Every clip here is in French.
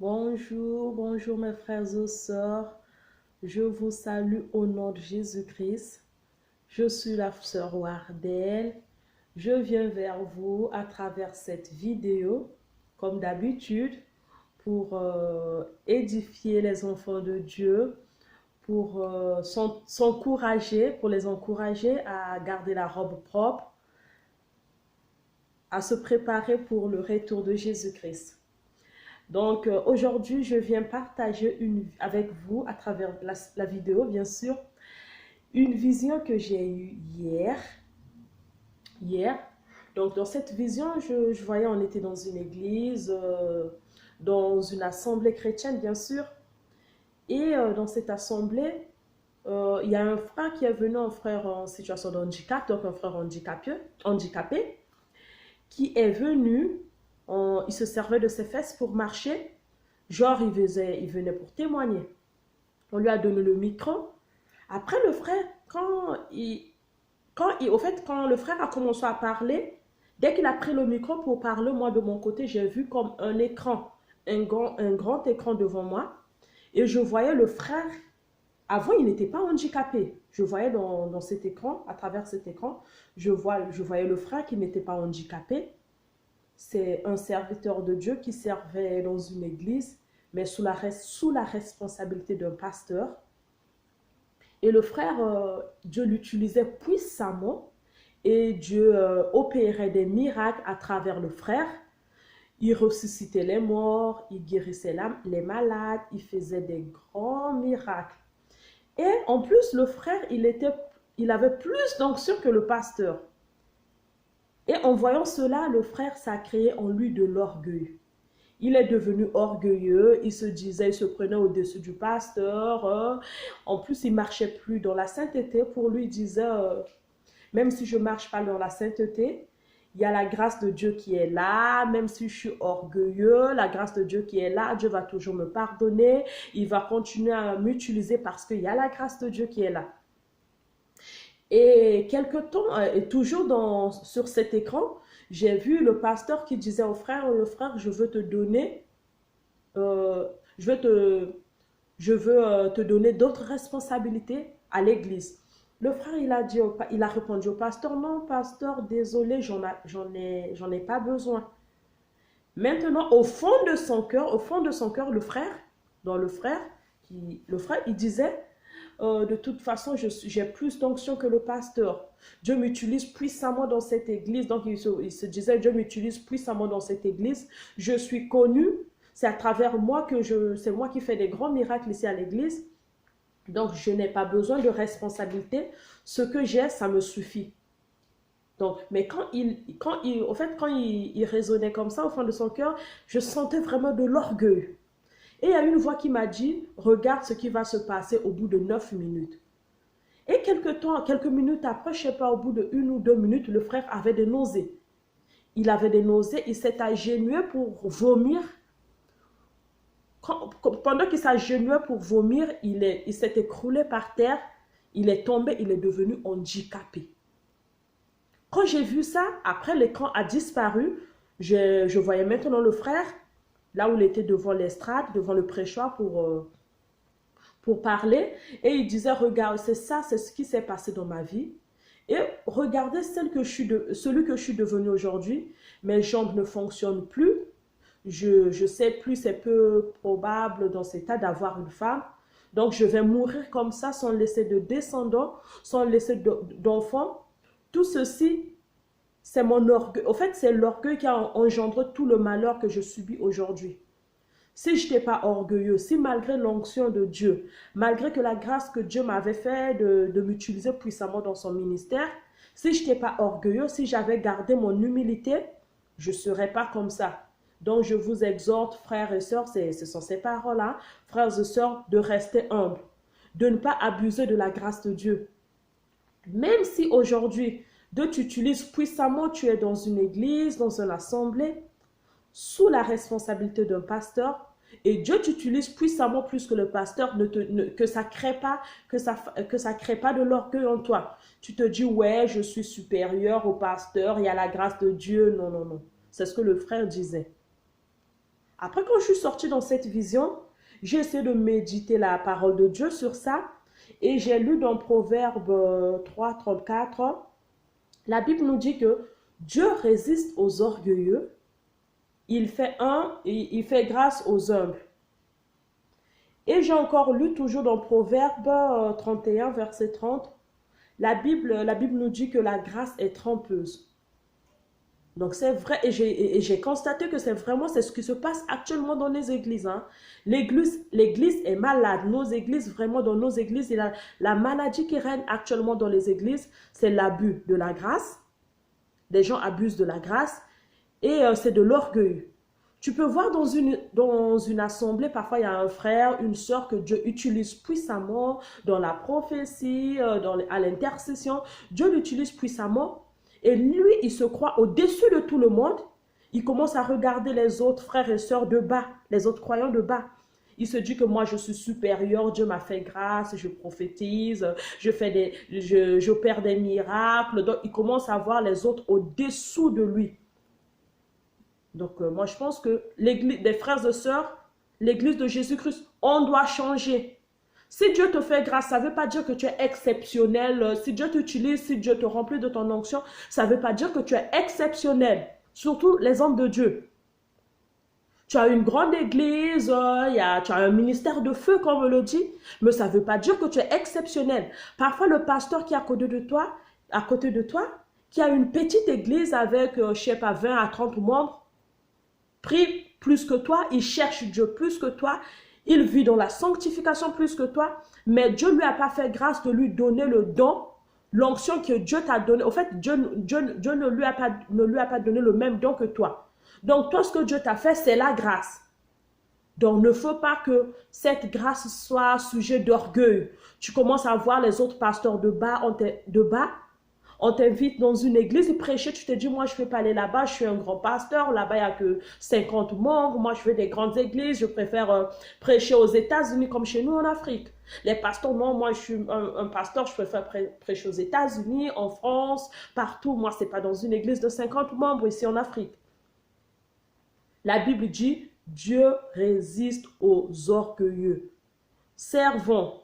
Bonjour, bonjour mes frères et sœurs. Je vous salue au nom de Jésus-Christ. Je suis la sœur Wardel. Je viens vers vous à travers cette vidéo, comme d'habitude, pour édifier les enfants de Dieu, pour s'encourager, pour les encourager à garder la robe propre, à se préparer pour le retour de Jésus-Christ. Donc aujourd'hui, je viens partager avec vous, à travers la vidéo, bien sûr, une vision que j'ai eue hier. Donc dans cette vision, je voyais, on était dans une église, dans une assemblée chrétienne, bien sûr. Et dans cette assemblée, il y a un frère qui est venu, un frère en situation de handicap, donc un frère handicapé qui est venu, il se servait de ses fesses pour marcher. Genre, il venait pour témoigner. On lui a donné le micro. Après, le frère, quand le frère a commencé à parler, dès qu'il a pris le micro pour parler, moi, de mon côté, j'ai vu comme un écran, un grand écran devant moi. Et je voyais le frère. Avant, il n'était pas handicapé. Je voyais dans cet écran, à travers cet écran, je voyais le frère qui n'était pas handicapé. C'est un serviteur de Dieu qui servait dans une église, mais sous la responsabilité d'un pasteur. Et le frère, Dieu l'utilisait puissamment et Dieu opérait des miracles à travers le frère. Il ressuscitait les morts, il guérissait les malades, il faisait des grands miracles. Et en plus, le frère, il avait plus d'onction que le pasteur. Et en voyant cela, le frère, ça a créé en lui de l'orgueil. Il est devenu orgueilleux, il se disait, il se prenait au-dessus du pasteur. En plus, il ne marchait plus dans la sainteté. Pour lui, il disait, même si je ne marche pas dans la sainteté, il y a la grâce de Dieu qui est là. Même si je suis orgueilleux, la grâce de Dieu qui est là, Dieu va toujours me pardonner. Il va continuer à m'utiliser parce qu'il y a la grâce de Dieu qui est là. Et quelque temps, et toujours sur cet écran, j'ai vu le pasteur qui disait au frère, le frère, je veux te donner, euh, je veux te, je veux te donner d'autres responsabilités à l'église. Le frère, il a répondu au pasteur, non, pasteur, désolé, j'en ai pas besoin. Maintenant, au fond de son cœur, le frère, il disait, de toute façon, j'ai plus d'onction que le pasteur. Dieu m'utilise puissamment dans cette église. Donc, il se disait, Dieu m'utilise puissamment dans cette église. Je suis connu. C'est à travers moi c'est moi qui fais des grands miracles ici à l'église. Donc, je n'ai pas besoin de responsabilité. Ce que j'ai, ça me suffit. Donc, mais quand il raisonnait comme ça au fond de son cœur, je sentais vraiment de l'orgueil. Et il y a une voix qui m'a dit, regarde ce qui va se passer au bout de 9 minutes. Et quelques minutes après, je ne sais pas, au bout de 1 ou 2 minutes, le frère avait des nausées. Il avait des nausées, il s'est agenouillé pour vomir. Pendant qu'il s'agenouillait pour vomir, il s'est écroulé par terre, il est tombé, il est devenu handicapé. Quand j'ai vu ça, après l'écran a disparu, je voyais maintenant le frère, là où il était devant l'estrade, devant le prêchoir pour parler, et il disait, regarde, c'est ça, c'est ce qui s'est passé dans ma vie. Et regardez celui que je suis devenu aujourd'hui. Mes jambes ne fonctionnent plus. Je sais plus, c'est peu probable dans cet état d'avoir une femme. Donc, je vais mourir comme ça sans laisser de descendants, sans laisser d'enfants. Tout ceci, c'est mon orgueil. En fait, c'est l'orgueil qui a engendré tout le malheur que je subis aujourd'hui. Si je n'étais pas orgueilleux, si malgré l'onction de Dieu, malgré que la grâce que Dieu m'avait fait de m'utiliser puissamment dans son ministère, si je n'étais pas orgueilleux, si j'avais gardé mon humilité, je ne serais pas comme ça. Donc je vous exhorte, frères et sœurs, ce sont ces paroles-là, frères et sœurs, de rester humbles, de ne pas abuser de la grâce de Dieu. Même si aujourd'hui, Dieu t'utilise puissamment, tu es dans une église, dans une assemblée, sous la responsabilité d'un pasteur, et Dieu t'utilise puissamment plus que le pasteur, que ça crée pas, que ça crée pas de l'orgueil en toi. Tu te dis, ouais, je suis supérieur au pasteur, il y a la grâce de Dieu. Non, non, non. C'est ce que le frère disait. Après, quand je suis sortie dans cette vision, j'ai essayé de méditer la parole de Dieu sur ça. Et j'ai lu dans Proverbe 3, 34, la Bible nous dit que Dieu résiste aux orgueilleux, il fait grâce aux humbles. Et j'ai encore lu toujours dans Proverbe 31, verset 30, la Bible nous dit que la grâce est trompeuse. Donc c'est vrai, et j'ai constaté que c'est ce qui se passe actuellement dans les églises. Hein. L'église est malade. Nos églises, vraiment dans nos églises, la maladie qui règne actuellement dans les églises, c'est l'abus de la grâce. Les gens abusent de la grâce et c'est de l'orgueil. Tu peux voir dans une assemblée, parfois il y a un frère, une sœur que Dieu utilise puissamment dans la prophétie, à l'intercession. Dieu l'utilise puissamment. Et lui, il se croit au-dessus de tout le monde. Il commence à regarder les autres frères et sœurs de bas, les autres croyants de bas. Il se dit que moi, je suis supérieur, Dieu m'a fait grâce, je prophétise, j'opère des miracles. Donc, il commence à voir les autres au-dessous de lui. Donc, moi, je pense que l'église des frères et sœurs, l'église de Jésus-Christ, on doit changer. Si Dieu te fait grâce, ça ne veut pas dire que tu es exceptionnel. Si Dieu t'utilise, si Dieu te remplit de ton onction, ça ne veut pas dire que tu es exceptionnel. Surtout les hommes de Dieu. Tu as une grande église, tu as un ministère de feu, comme on le dit, mais ça ne veut pas dire que tu es exceptionnel. Parfois, le pasteur qui est à côté de toi, qui a une petite église avec, je ne sais pas, 20 à 30 membres, prie plus que toi, il cherche Dieu plus que toi, il vit dans la sanctification plus que toi, mais Dieu ne lui a pas fait grâce de lui donner le don, l'onction que Dieu t'a donné. Au fait, Dieu ne lui a pas donné le même don que toi. Donc, toi, ce que Dieu t'a fait, c'est la grâce. Donc, ne faut pas que cette grâce soit sujet d'orgueil. Tu commences à voir les autres pasteurs de bas, on t'invite dans une église et prêcher, tu te dis, moi, je ne vais pas aller là-bas, je suis un grand pasteur, là-bas, il n'y a que 50 membres, moi, je fais des grandes églises, je préfère prêcher aux États-Unis comme chez nous en Afrique. Les pasteurs, non, moi, je suis un pasteur, je préfère prêcher aux États-Unis, en France, partout. Moi, ce n'est pas dans une église de 50 membres ici en Afrique. La Bible dit, Dieu résiste aux orgueilleux. Serviteurs,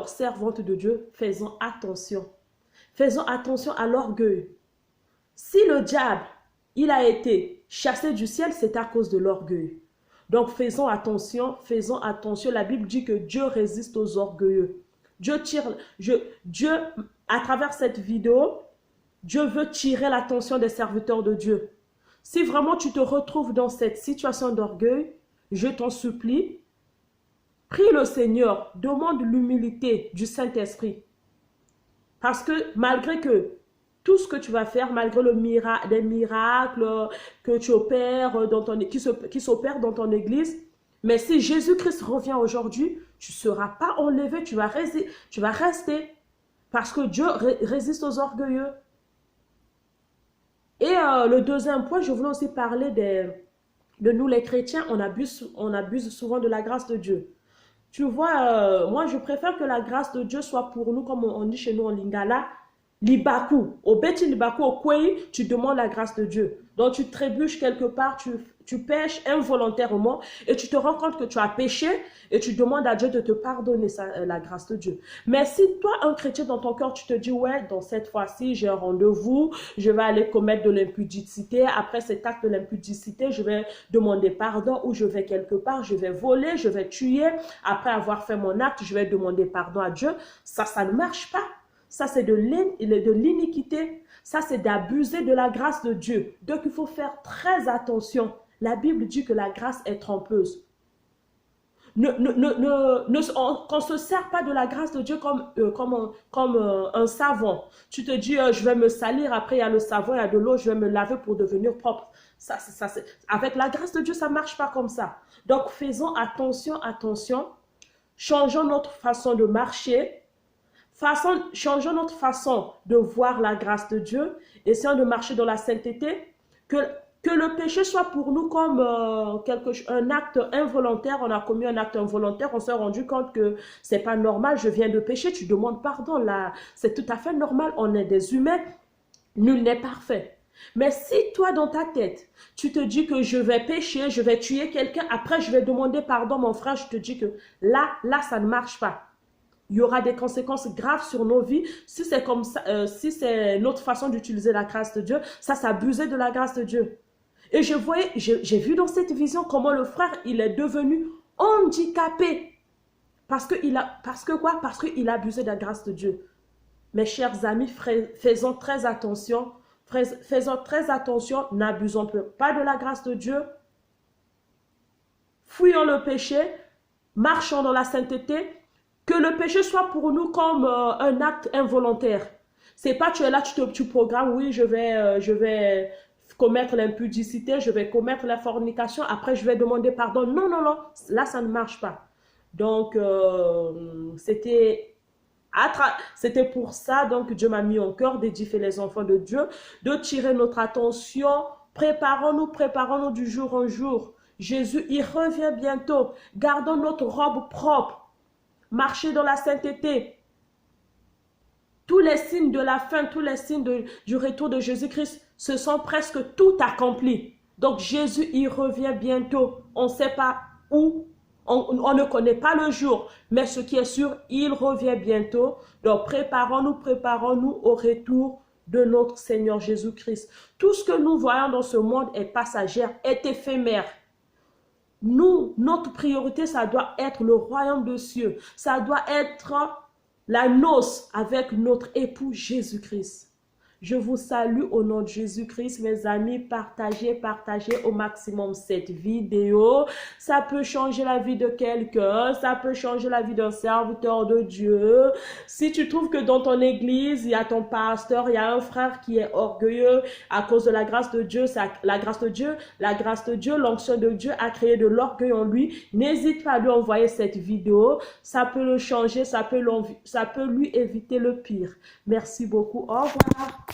servantes de Dieu, faisons attention. Faisons attention à l'orgueil. Si le diable, il a été chassé du ciel, c'est à cause de l'orgueil. Donc faisons attention. La Bible dit que Dieu résiste aux orgueilleux. Dieu, à travers cette vidéo, Dieu veut tirer l'attention des serviteurs de Dieu. Si vraiment tu te retrouves dans cette situation d'orgueil, je t'en supplie, prie le Seigneur, demande l'humilité du Saint-Esprit. Parce que malgré que tout ce que tu vas faire, malgré des miracles que tu opères qui s'opèrent dans ton église, mais si Jésus-Christ revient aujourd'hui, tu ne seras pas enlevé, tu vas rester. Parce que Dieu résiste aux orgueilleux. Et le deuxième point, je voulais aussi parler de nous les chrétiens, on abuse souvent de la grâce de Dieu. Tu vois, moi je préfère que la grâce de Dieu soit pour nous, comme on dit chez nous en Lingala, Libaku. Au Beti Libaku, au Kwei, tu demandes la grâce de Dieu. Donc tu trébuches quelque part, tu pêches involontairement et tu te rends compte que tu as péché et tu demandes à Dieu de te pardonner la grâce de Dieu. Mais si toi, un chrétien dans ton cœur, tu te dis, ouais, dans cette fois-ci, j'ai un rendez-vous, je vais aller commettre de l'impudicité. Après cet acte de l'impudicité, je vais demander pardon ou je vais quelque part, je vais voler, je vais tuer. Après avoir fait mon acte, je vais demander pardon à Dieu. Ça ne marche pas. Ça, c'est de l'iniquité. Ça, c'est d'abuser de la grâce de Dieu. Donc, il faut faire très attention. La Bible dit que la grâce est trompeuse. Qu'on ne se sert pas de la grâce de Dieu comme un savon. Tu te dis, je vais me salir, après il y a le savon, il y a de l'eau, je vais me laver pour devenir propre. Avec la grâce de Dieu, ça ne marche pas comme ça. Donc, faisons attention. Changeons notre façon de marcher. Changeons notre façon de voir la grâce de Dieu, essayons de marcher dans la sainteté, que le péché soit pour nous comme un acte involontaire. On a commis un acte involontaire, on s'est rendu compte que c'est pas normal, je viens de pécher, tu demandes pardon, là, c'est tout à fait normal, on est des humains, nul n'est parfait. Mais si toi, dans ta tête, tu te dis que je vais pécher, je vais tuer quelqu'un, après je vais demander pardon, mon frère, je te dis que là, ça ne marche pas. Il y aura des conséquences graves sur nos vies. Si c'est comme ça, si c'est notre façon d'utiliser la grâce de Dieu, ça, c'est abuser de la grâce de Dieu. Et j'ai vu dans cette vision comment le frère, il est devenu handicapé. Parce qu'il a abusé de la grâce de Dieu. Mes chers amis, faisons très attention. Faisons très attention, n'abusons pas de la grâce de Dieu. Fuyons le péché, marchons dans la sainteté. Que le péché soit pour nous comme un acte involontaire. C'est pas tu es là, tu programmes, oui, je vais commettre l'impudicité, je vais commettre la fornication, après je vais demander pardon. Non, non, non, là ça ne marche pas. Donc, c'était pour ça donc que Dieu m'a mis en cœur d'édifier les enfants de Dieu, de tirer notre attention. Préparons-nous du jour en jour. Jésus, il revient bientôt. Gardons notre robe propre. Marcher dans la sainteté. Tous les signes de la fin, tous les signes du retour de Jésus-Christ, se sont presque tout accomplis. Donc Jésus, il revient bientôt. On ne sait pas où, on ne connaît pas le jour, mais ce qui est sûr, il revient bientôt. Donc préparons-nous au retour de notre Seigneur Jésus-Christ. Tout ce que nous voyons dans ce monde est passager, est éphémère. Nous, notre priorité, ça doit être le royaume des cieux. Ça doit être la noce avec notre époux Jésus-Christ. Je vous salue au nom de Jésus-Christ, mes amis. Partagez au maximum cette vidéo. Ça peut changer la vie de quelqu'un. Ça peut changer la vie d'un serviteur de Dieu. Si tu trouves que dans ton église, il y a ton pasteur, il y a un frère qui est orgueilleux à cause de la grâce de Dieu, la grâce de Dieu, l'onction de Dieu a créé de l'orgueil en lui. N'hésite pas à lui envoyer cette vidéo. Ça peut le changer, ça peut lui éviter le pire. Merci beaucoup. Au revoir.